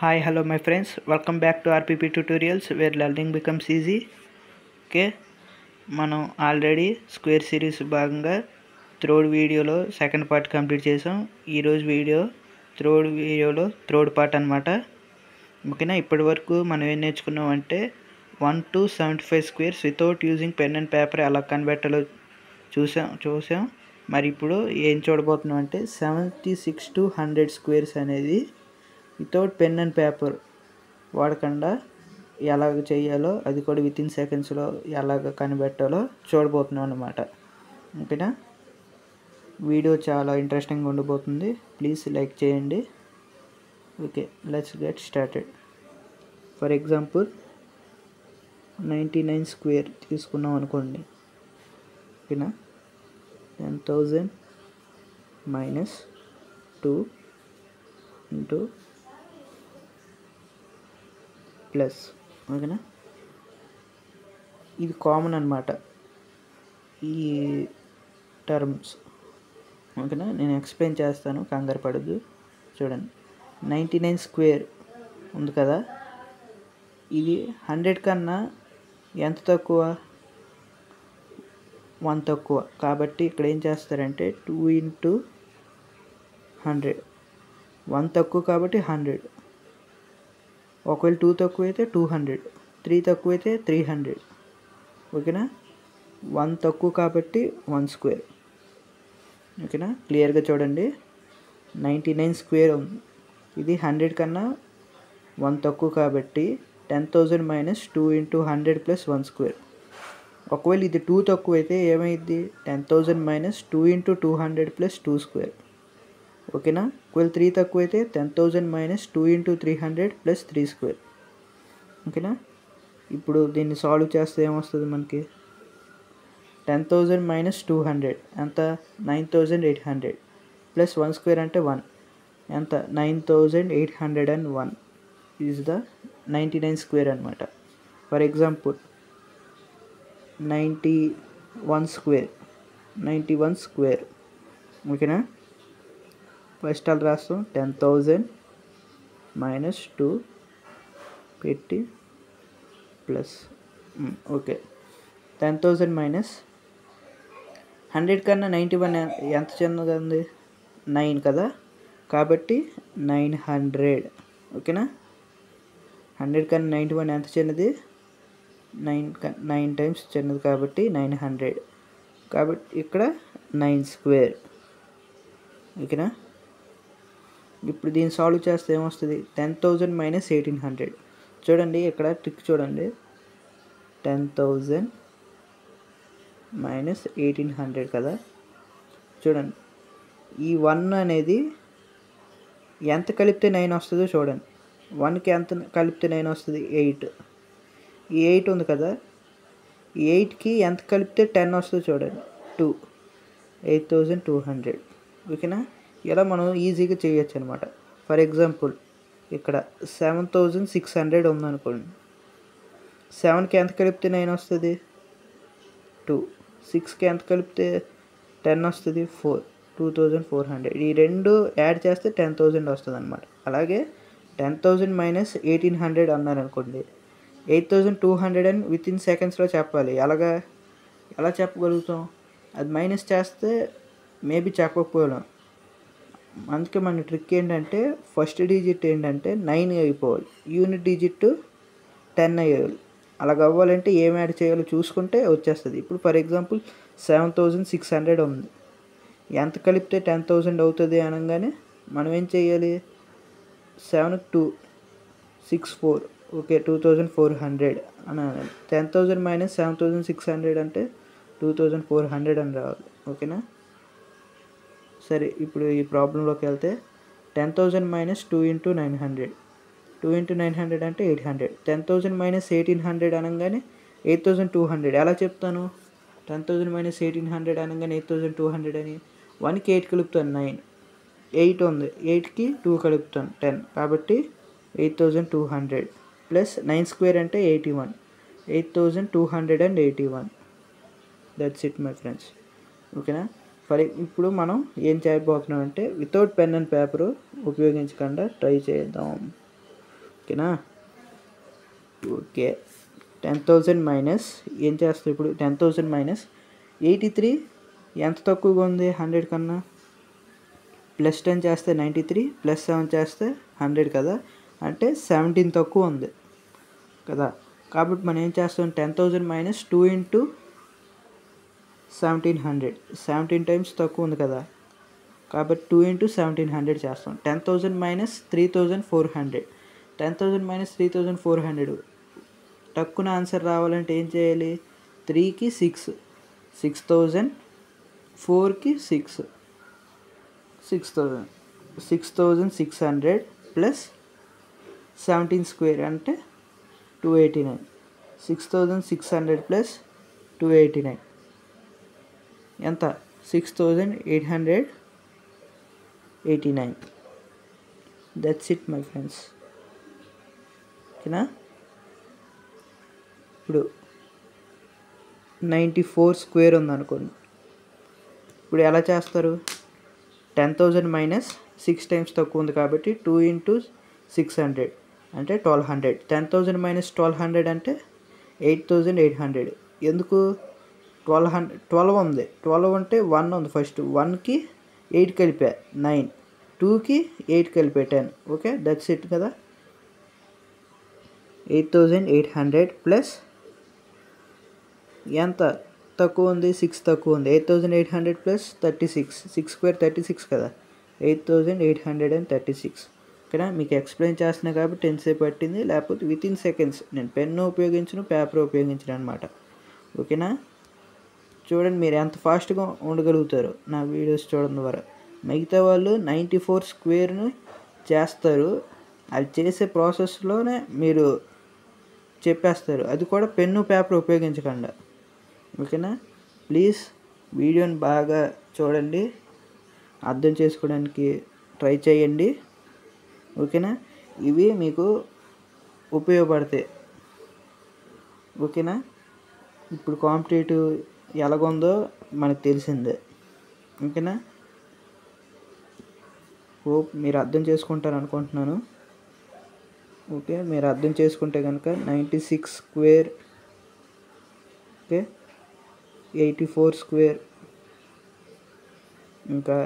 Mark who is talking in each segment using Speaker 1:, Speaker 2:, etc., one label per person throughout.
Speaker 1: Hi, hello my friends. Welcome back to RPP tutorials where learning becomes easy. Okay, మనం already square series భాగంగా third వీడియోలో second part complete చేసాం. ఈరోజు third part అనమాట. ఓకేనా, ఇప్పటి వరకు మనం ఏం నేర్చుకున్నాం అంటే 1 to 75 squares without using pen and paper ఎలా కనిపెట్టాలో చూసాం. మరి ఇప్పుడు ఏం చూడబోతున్నాం అంటే 76 to 100 స్క్వేర్స్ అనేది వితౌట్ పెన్ అండ్ పేపర్ వాడకుండా ఎలాగ చేయాలో, అది కూడా వితిన్ సెకండ్స్లో ఎలాగ కనిపెట్టాలో చూడబోతున్నాం అన్నమాట. ఓకేనా, వీడియో చాలా ఇంట్రెస్టింగ్గా ఉండబోతుంది. ప్లీజ్ లైక్ చేయండి. Okay, let's get started. For example 99 square తీసుకున్నాం అనుకోండి. ఓకేనా, 10,000 మైనస్ 2 ఇంటూ ప్లస్. ఓకేనా, ఇది కామన్ అన్నమాట ఈ టర్మ్స్. ఓకేనా, నేను ఎక్స్ప్లెయిన్ చేస్తాను, కంగారు పడద్దు. చూడండి, 99 స్క్వేర్ ఉంది కదా, ఇది 100 కన్నా ఎంత తక్కువ? 1 తక్కువ. కాబట్టి ఇక్కడ ఏం చేస్తారంటే 2 ఇంటూ 100. 1 తక్కువ కాబట్టి 100. ఒకవేళ 2 తక్కువ అయితే 200, 3 తక్కువ అయితే 300. ఓకేనా, 1 తక్కువ కాబట్టి 1 స్క్వేర్. ఓకేనా, క్లియర్గా చూడండి, 99 స్క్వేర్ ఉంది. ఇది 100 కన్నా 1 తక్కువ కాబట్టి 10,000 మైనస్ 2 ఇంటూ 100 ప్లస్ 1 స్క్వేర్. ఒకవేళ ఇది 2 తక్కువ అయితే ఏమైంది? 10,000 మైనస్ 2 ఇంటూ 200 ప్లస్ 2 స్క్వేర్. ఓకేనా, ఒకవేళ 3 తక్కువ అయితే 10,000 మైనస్ 2 ఇంటూ 300 ప్లస్ 3 స్క్వేర్. ఓకేనా, ఇప్పుడు దీన్ని సాల్వ్ చేస్తే ఏమొస్తుంది మనకి? 10,000 మైనస్ 200 ఎంత? 9,800 ప్లస్ 1 స్క్వేర్ అంటే 1 ఎంత? 9,801 ఈజ్ ద 99 స్క్వేర్ అనమాట. For example 91 square. ఓకేనా, ఫస్ట్ అలా రాస్తాం, 10,000 మైనస్ 2 పెట్టి ప్లస్. ఓకే, 10,000 మైనస్ 100 కన్నా 91 ఎంత చిన్నగా ఉంది? 9 కదా, కాబట్టి 900. ఓకేనా, 100 కన్నా 91 ఎంత చిన్నది? 9 టైమ్స్ చిన్నది కాబట్టి 900. కాబట్టి ఇక్కడ 9 స్క్వేర్. ఓకేనా, ఇప్పుడు దీన్ని సాల్వ్ చేస్తే ఏమొస్తుంది? 10,000 మైనస్ 1,800. చూడండి, ఇక్కడ ట్రిక్ చూడండి, 10,000 మైనస్ 1,800 కదా. చూడండి, ఈ 1 అనేది ఎంత కలిపితే 9 వస్తుందో చూడండి. 1కి ఎంత కలిపితే 9 వస్తుంది? 8. ఈ 8 ఉంది కదా, ఈ 8కి ఎంత కలిపితే 10 వస్తుందో చూడండి. 2. 8,200. ఓకేనా, ఇలా మనం ఈజీగా చేయొచ్చు అనమాట. ఫర్ ఎగ్జాంపుల్ ఇక్కడ 7,600 ఉందనుకోండి. 7కి ఎంత కలిపితే 9 వస్తుంది? 2. 6కి ఎంత కలిపితే 10 వస్తుంది? 4. 2,400. ఈ రెండు యాడ్ చేస్తే 10,000 వస్తుంది అనమాట. అలాగే 10,000 మైనస్ 1,800 అన్నారనుకోండి, 8,200 అని వితిన్ సెకండ్స్లో చెప్పాలి. ఎలా చెప్పగలుగుతాం? అది మైనస్ చేస్తే మేబీ చెప్పకపోయాం. అందుకే మన ట్రిక్ ఏంటంటే, ఫస్ట్ డిజిట్ ఏంటంటే 9 అయిపోవాలి, యూనిట్ డిజిట్ 10 అయ్యాలి. అలాగ అవ్వాలంటే ఏం యాడ్ చేయాలో చూసుకుంటే వచ్చేస్తుంది. ఇప్పుడు ఫర్ ఎగ్జాంపుల్ 7,600 ఉంది. ఎంత కలిపితే 10,000 అవుతుంది అనగానే మనం ఏం చేయాలి? 7కి 2, 6, 4. ఓకే, 2,400 అని అనాలి. 10,000 మైనస్ 7,600 అంటే 2,400 అని రావాలి. ఓకేనా, సరే, ఇప్పుడు ఈ ప్రాబ్లంలోకి వెళ్తే 10,000 మైనస్ 2 ఇంటూ 900. 2 ఇంటూ 900 అంటే 800. 10,000 మైనస్ 1,800 అనగానే 8,200. ఎలా చెప్తాను? 10,000 మైనస్ 1,800 అనగానే 8,200 అని 1కి 8 కలుపుతాను 9. 8 ఉంది, 8కి 2 కలుపుతాను 10. కాబట్టి 8,200 ప్లస్ 9 స్క్వేర్ అంటే 81. 8,281. That's it my friends. ఓకేనా, ఇప్పుడు మనం ఏం చేయబోతున్నాం అంటే వితౌట్ పెన్ అండ్ పేపర్ ఉపయోగించకుండా ట్రై చేద్దాం. ఓకేనా. ఓకే, 10,000 మైనస్ ఏం చేస్తాం ఇప్పుడు, 10,000 మైనస్ 83 ఎంత తక్కువగా ఉంది 100 కన్నా. ప్లస్ 10 చేస్తే 93, ప్లస్ 7 చేస్తే 100 కదా, అంటే 17 తక్కువ ఉంది కదా. కాబట్టి మనం ఏం చేస్తాం, 10,000 మైనస్ 2 ఇంటూ 1700, 17 టైమ్స్ తక్కువ ఉంది కదా, కాబట్టి 2 ఇంటూ 1700 చేస్తాం. 10,000 మైనస్ 3,400, 10,000 మైనస్ 3,400 తక్కువ ఆన్సర్ రావాలంటే ఏం చేయాలి, 3కి 6, 6,000, 4కి 6, 6,000, 6,600 ప్లస్ 17 స్క్వేర్ అంటే 289, 6,600 ప్లస్ 289 ఎంత, 6,889. That's it my friends. ఓకేనా. ఇప్పుడు 94 స్క్వేర్ ఉందనుకోండి, ఇప్పుడు ఎలా చేస్తారు, 10,000 మైనస్ 6 టైమ్స్ తక్కువ ఉంది కాబట్టి 2 ఇంటూ 600 అంటే 1200, 10,000 మైనస్ 1200 అంటే 8,800. ఎందుకు 12 ఉంది, 12 అంటే 1 ఉంది, ఫస్ట్ 1కి 8 కలిపా 9, 2కి 8 కలిపా 10. ఓకే, దట్స్ ఇట్ కదా. 8,800 ప్లస్ ఎంత తక్కువ ఉంది, 6 తక్కువ ఉంది, 8,800 ప్లస్ 36, 6 స్క్వేర్ 36 కదా, 8,836. ఓకేనా. మీకు ఎక్స్ప్లెయిన్ చేస్తున్నా కాబట్టి ఎంతసేపు పట్టింది, లేకపోతే వితిన్ సెకండ్స్. నేను పెన్ను ఉపయోగించను, పేపర్ ఉపయోగించను అనమాట. ఓకేనా. చూడండి మీరు ఎంత ఫాస్ట్గా ఉండగలుగుతారు నా వీడియోస్ చూడడం ద్వారా. మిగతా వాళ్ళు 94 స్క్వేర్ను చేస్తారు, అది చేసే ప్రాసెస్లోనే మీరు చెప్పేస్తారు, అది కూడా పెన్ను పేపర్ ఉపయోగించకుండా. ఓకేనా. ప్లీజ్ వీడియోని బాగా చూడండి, అర్థం చేసుకోవడానికి ట్రై చేయండి. ఓకేనా. ఇవి మీకు ఉపయోగపడతాయి. ఓకేనా. ఇప్పుడు కాంపిటేటివ్ ఎలాగుందో మనకు తెలిసిందే. ఓకేనా. హోప్ మీరు అర్థం చేసుకుంటారు అనుకుంటున్నాను. ఓకే, మీరు అర్థం చేసుకుంటే కనుక 96 స్క్వేర్, ఓకే, 84 స్క్వేర్, ఇంకా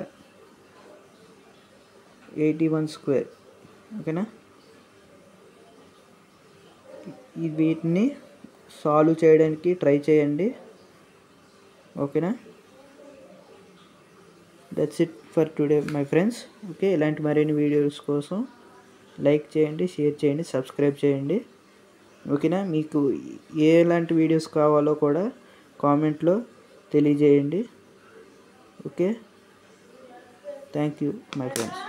Speaker 1: 81 స్క్వేర్. ఓకేనా. వీటిని సాల్వ్ చేయడానికి ట్రై చేయండి. ఓకేనా. That's it for today my friends. Okay, ఇలాంటి మరిన్ని వీడియోస్ కోసం లైక్ చేయండి, షేర్ చేయండి, సబ్స్క్రైబ్ చేయండి. ఓకేనా. మీకు ఎలాంటి వీడియోస్ కావాలో కూడా కామెంట్లో తెలియజేయండి. Okay, thank you my friends.